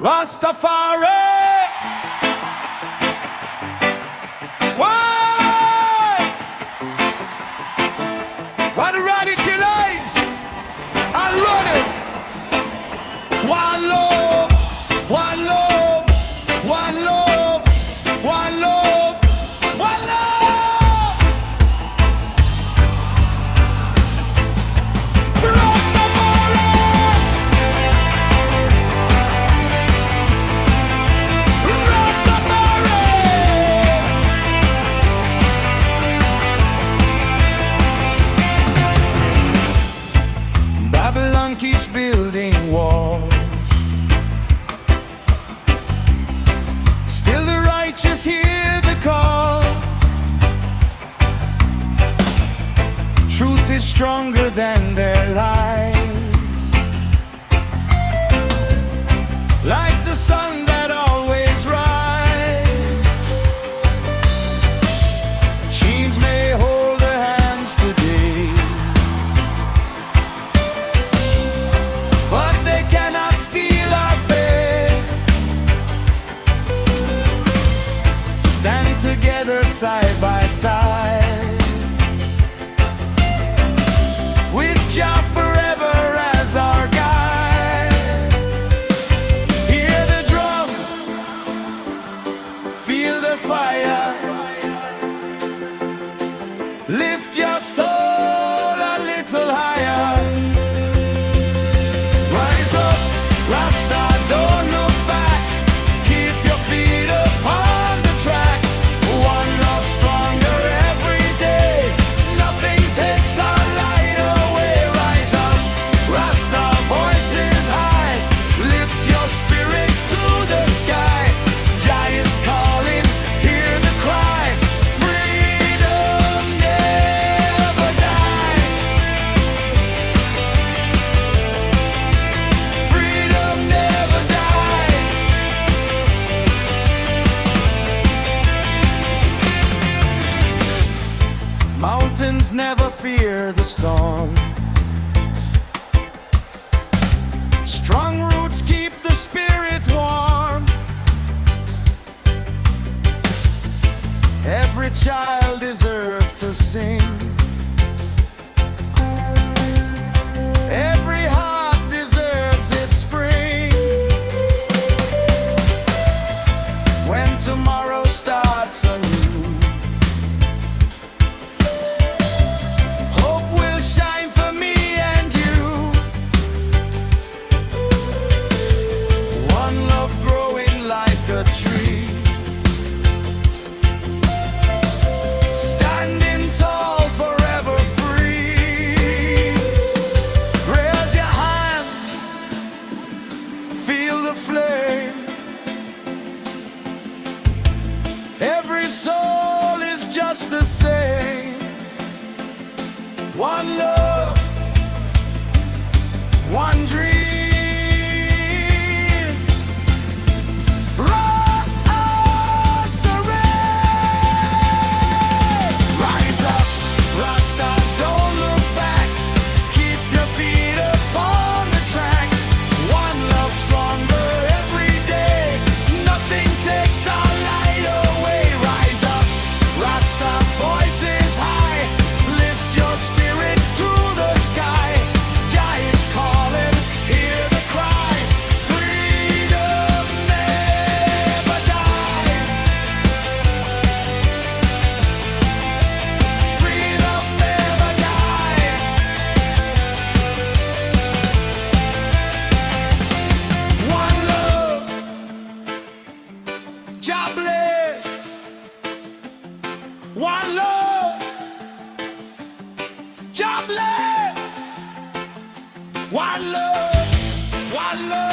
Rastafari. Why? What the radical lights? I run it. One love, one love, one love, one love, one love. Rastafari. Babylon keeps building walls. Still the righteous hear the call. Truth is stronger than their lies. Like the sun that always rises. Chains may hold their hands today, but they cannot steal our faith. Stand together side by side, with Jah forever as our guide. Hear the drum, feel the fire. Lift your soul a little higher. Rise up, Rasta, don't look back. Keep your feet upon the track. One love stronger every day. Nothing takes our light away. Rise up, Rasta, voices high. Lift your spirit to the sky. Jah is calling, hear the cry. Freedom never dies. Freedom never dies. Mountains never fear the storm. Strong roots keep the spirit warm. Every child deserves to sing. Every heart deserves its spring. When tomorrow starts anew, hope will shine for me and you. One love growing like a tree, standing tall, forever free. Raise your hands, feel the flame. Every soul is just the same. One love, one dream. Rastafari. Rise up, Rasta, don't look back. Keep your feet upon the track. One love stronger every day. Nothing takes our light away. Rise up, Rasta, voices high. Lift your spirit to the sky. Jah is calling, hear the cry. Freedom never dies. Freedom never dies. One love, Jah bless. One love, Jah bless. One love, one love.